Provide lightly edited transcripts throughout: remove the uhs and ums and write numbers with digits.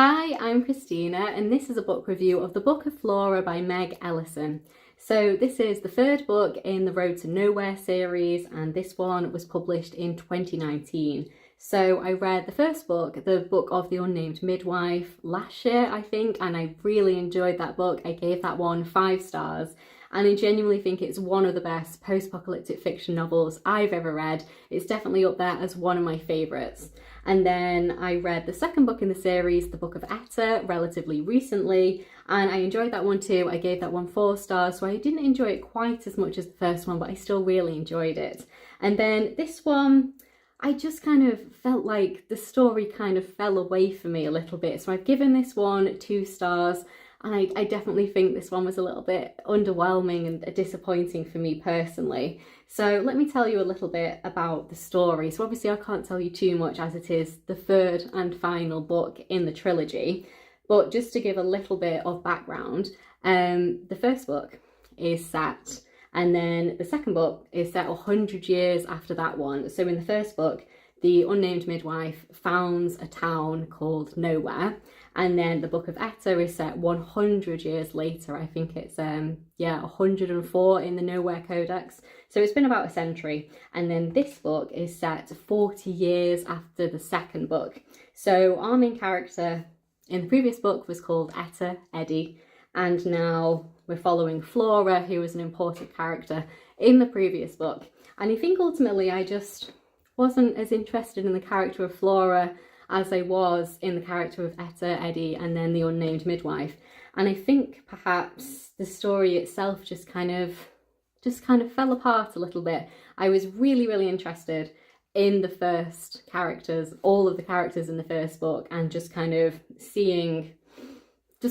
Hi, I'm Christina and this is a book review of the Book of Flora by Meg Elison. So this is the third book in the Road to Nowhere series, and this one was published in 2019. So I read the first book, the Book of the Unnamed Midwife, last year I think, and I really enjoyed that book. I gave that one 5 stars. And I genuinely think it's one of the best post-apocalyptic fiction novels I've ever read. It's definitely up there as one of my favourites. And then I read the second book in the series, the Book of Flora, relatively recently, and I enjoyed that one too. I gave that one 4 stars, so I didn't enjoy it quite as much as the first one, but I still really enjoyed it. And then this one, I just kind of felt like the story kind of fell away for me a little bit. So I've given this one 2 stars. And I definitely think this one was a little bit underwhelming and disappointing for me personally. So let me tell you a little bit about the story. So obviously I can't tell you too much as it is the third and final book in the trilogy. But just to give a little bit of background, the first book is set, and then the second book is set 100 years after that one. So in the first book, the unnamed midwife founds a town called Nowhere, and then the Book of Flora is set 100 years later. I think it's 104 in the Nowhere Codex. So it's been about a century. And then this book is set 40 years after the second book. So our main character in the previous book was called Eddie, and now we're following Flora, who was an important character in the previous book. And I think ultimately I just wasn't as interested in the character of Flora as I was in the character of Eddie, and then the unnamed midwife. And I think perhaps the story itself just kind of fell apart a little bit. I was really interested in the first characters, all of the characters in the first book, and just kind of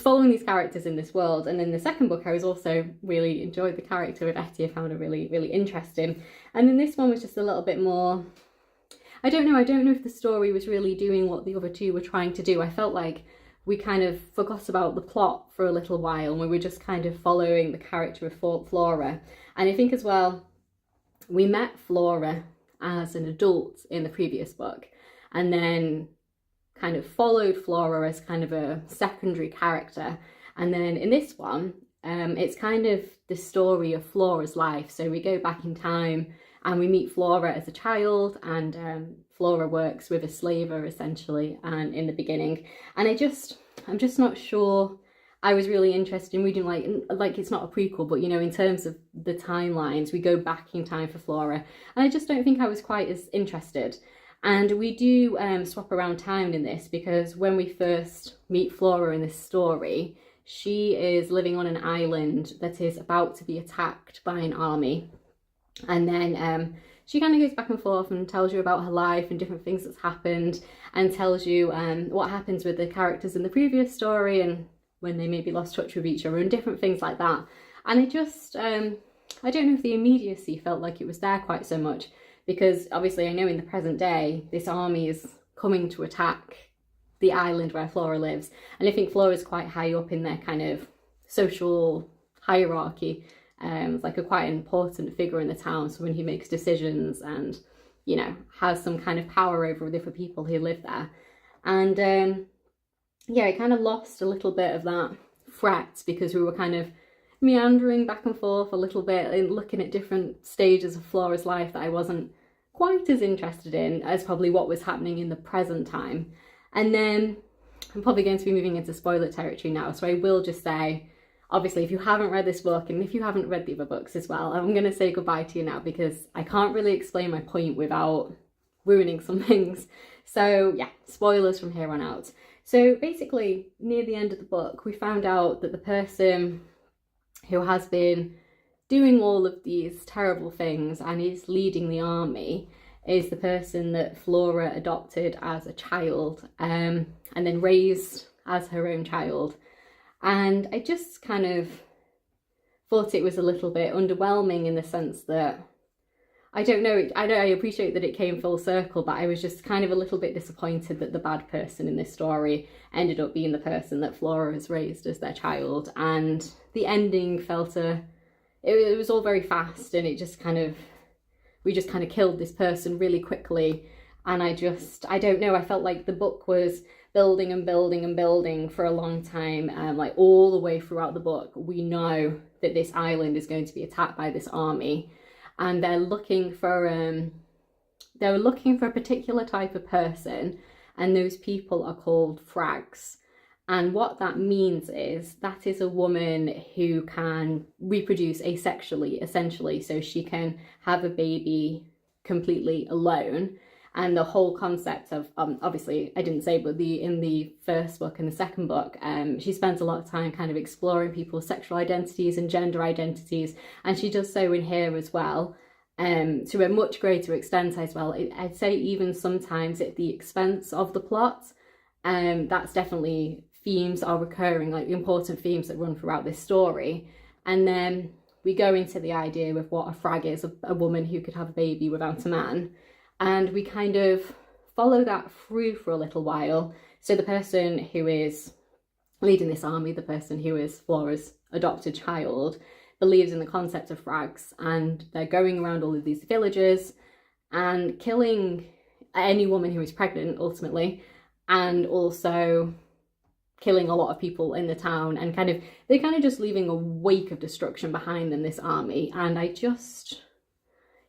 following these characters in this world. And in the second book, I was also really enjoyed the character of Eddie. I found her really interesting. And then this one was just a little bit more, I don't know if the story was really doing what the other two were trying to do. I felt like we kind of forgot about the plot for a little while, and we were just kind of following the character of Flora. And I think as well, we met Flora as an adult in the previous book, and then kind of followed Flora as kind of a secondary character. And then in this one, it's kind of the story of Flora's life. So we go back in time and we meet Flora as a child, and Flora works with a slaver essentially, and in the beginning. And I'm just not sure I was really interested in reading like it's not a prequel, but you know, in terms of the timelines, we go back in time for Flora, and I just don't think I was quite as interested. And we do swap around time in this, because when we first meet Flora in this story, she is living on an island that is about to be attacked by an army. And then she kind of goes back and forth and tells you about her life and different things that's happened, and tells you what happens with the characters in the previous story and when they maybe lost touch with each other and different things like that. And I just, I don't know if the immediacy felt like it was there quite so much, because obviously I know in the present day, this army is coming to attack the island where Flora lives. And I think Flora is quite high up in their kind of social hierarchy. Like quite an important figure in the town, so when he makes decisions and, you know, has some kind of power over the other people who live there. And yeah, I kind of lost a little bit of that threat, because we were kind of meandering back and forth a little bit and looking at different stages of Flora's life that I wasn't quite as interested in as probably what was happening in the present time. And then I'm probably going to be moving into spoiler territory now, so I will just say, obviously, if you haven't read this book, and if you haven't read the other books as well, I'm going to say goodbye to you now, because I can't really explain my point without ruining some things. So yeah, spoilers from here on out. So basically, near the end of the book, we found out that the person who has been doing all of these terrible things and is leading the army is the person that Flora adopted as a child, and then raised as her own child. And I just kind of thought it was a little bit underwhelming, in the sense that, I appreciate that it came full circle, but I was just kind of a little bit disappointed that the bad person in this story ended up being the person that Flora has raised as their child. And the ending felt it was all very fast, and we just kind of killed this person really quickly. And I don't know, I felt like the book was building and building and building for a long time, like all the way throughout the book. We know that this island is going to be attacked by this army, and they're looking for a particular type of person, and those people are called frags. And what that means is that is a woman who can reproduce asexually, essentially, so she can have a baby completely alone. And the whole concept of, obviously, I didn't say, but in the first book and the second book, she spends a lot of time kind of exploring people's sexual identities and gender identities, and she does so in here as well, to a much greater extent as well. I'd say even sometimes at the expense of the plot. That's definitely themes are recurring, like important themes that run throughout this story. And then we go into the idea of what a frag is, a woman who could have a baby without a man. And we kind of follow that through for a little while. So the person who is leading this army, the person who is Flora's adopted child, believes in the concept of frags, and they're going around all of these villages and killing any woman who is pregnant, ultimately, and also killing a lot of people in the town, and they're kind of just leaving a wake of destruction behind them, this army. And I just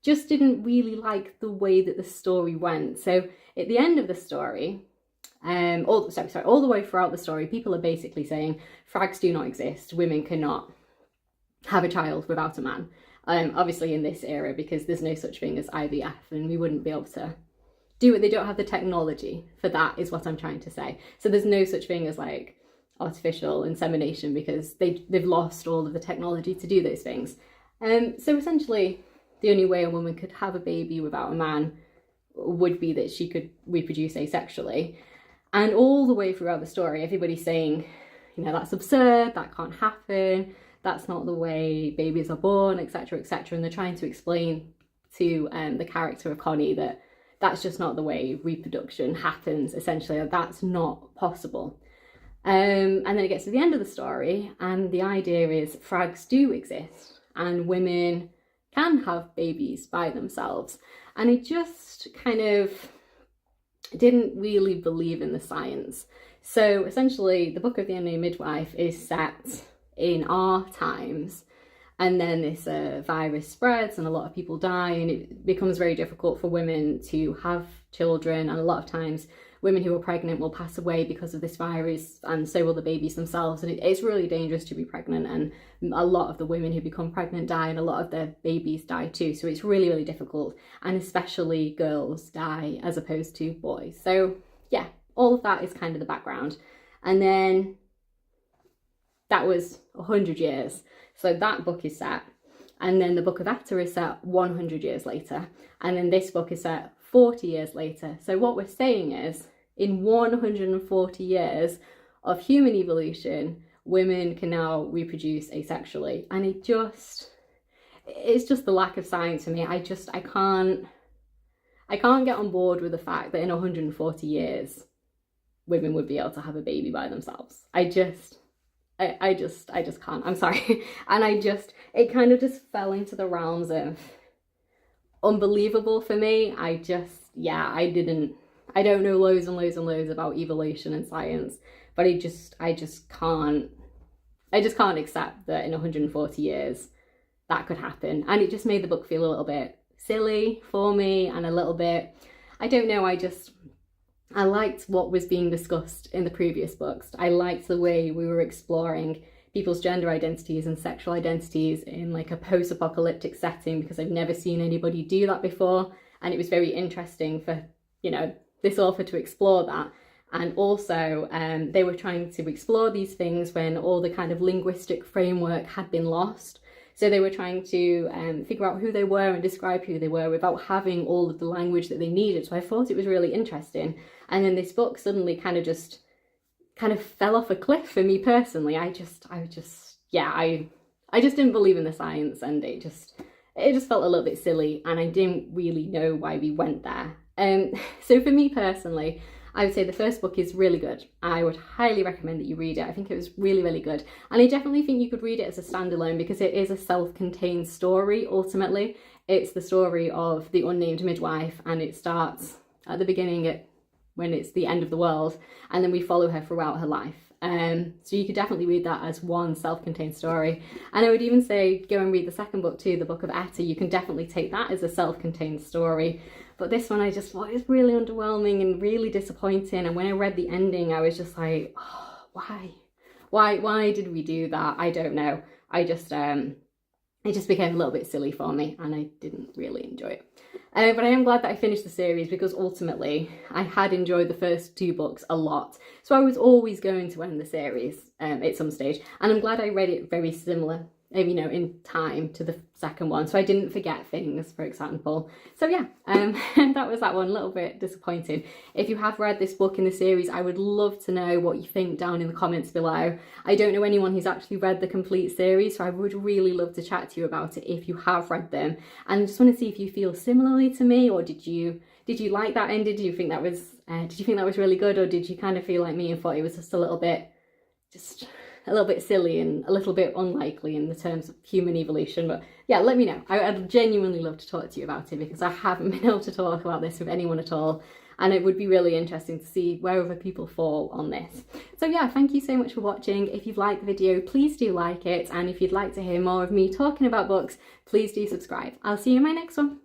didn't really like the way that the story went. So at the end of the story, all the way throughout the story, people are basically saying frags do not exist. Women cannot have a child without a man. Obviously in this era, because there's no such thing as IVF, and we wouldn't be able to do it. They don't have the technology for that, is what I'm trying to say. So there's no such thing as like artificial insemination, because they've lost all of the technology to do those things. So essentially the only way a woman could have a baby without a man would be that she could reproduce asexually. And all the way throughout the story, everybody's saying, you know, that's absurd, that can't happen, that's not the way babies are born, etc., etc. And they're trying to explain to the character of Connie that that's just not the way reproduction happens, essentially. That's not possible. And then it gets to the end of the story, and the idea is frags do exist, and women can have babies by themselves. And I just kind of didn't really believe in the science. So essentially, the Book of the Unnamed Midwife is set in our times, and then this virus spreads and a lot of people die, and it becomes very difficult for women to have children, and a lot of times women who are pregnant will pass away because of this virus, and so will the babies themselves. And it's really dangerous to be pregnant, and a lot of the women who become pregnant die, and a lot of their babies die too. So it's really, really difficult, and especially girls die as opposed to boys. So yeah, all of that is kind of the background. And then that was 100 years. So that book is set. And then the Book of Etta is set 100 years later. And then this book is set 40 years later. So what we're saying is, in 140 years of human evolution, women can now reproduce asexually. And it's just the lack of science for me. I can't get on board with the fact that in 140 years, women would be able to have a baby by themselves. I just can't. I'm sorry. And it kind of just fell into the realms of unbelievable for me. I don't know loads and loads and loads about evolution and science, but I just can't accept that in 140 years that could happen. And it just made the book feel a little bit silly for me, and a little bit, I don't know, I liked what was being discussed in the previous books. I liked the way we were exploring people's gender identities and sexual identities in like a post-apocalyptic setting, because I've never seen anybody do that before. And it was very interesting for, you know, this author to explore that. And also they were trying to explore these things when all the kind of linguistic framework had been lost. So they were trying to figure out who they were and describe who they were without having all of the language that they needed. So I thought it was really interesting. And then this book suddenly kind of fell off a cliff for me personally. I just didn't believe in the science, and it just felt a little bit silly, and I didn't really know why we went there. So for me personally, I would say the first book is really good. I would highly recommend that you read it. I think it was really, really good. And I definitely think you could read it as a standalone, because it is a self-contained story, ultimately. It's the story of the unnamed midwife, and it starts at the beginning at when it's the end of the world, and then we follow her throughout her life. So you could definitely read that as one self-contained story. And I would even say go and read the second book too, the Book of Etta. You can definitely take that as a self-contained story. But this one I just thought was really underwhelming and really disappointing. And when I read the ending, I was just like, oh, why did we do that? I don't know. It just became a little bit silly for me, and I didn't really enjoy it. But I am glad that I finished the series, because ultimately I had enjoyed the first 2 books a lot. So I was always going to end the series at some stage. And I'm glad I read it very similar, you know, in time to the second one, so I didn't forget things, for example. So yeah, that was that one, a little bit disappointing. If you have read this book in the series, I would love to know what you think down in the comments below. I don't know anyone who's actually read the complete series, so I would really love to chat to you about it if you have read them. And I just want to see if you feel similarly to me, or did you like that ending? Did you think that was really good, or did you kind of feel like me and thought it was just a little bit silly and a little bit unlikely in the terms of human evolution? But yeah, let me know. I'd genuinely love to talk to you about it, because I haven't been able to talk about this with anyone at all, and it would be really interesting to see where other people fall on this. So yeah, thank you so much for watching. If you've liked the video, please do like it, and if you'd like to hear more of me talking about books, please do subscribe. I'll see you in my next one.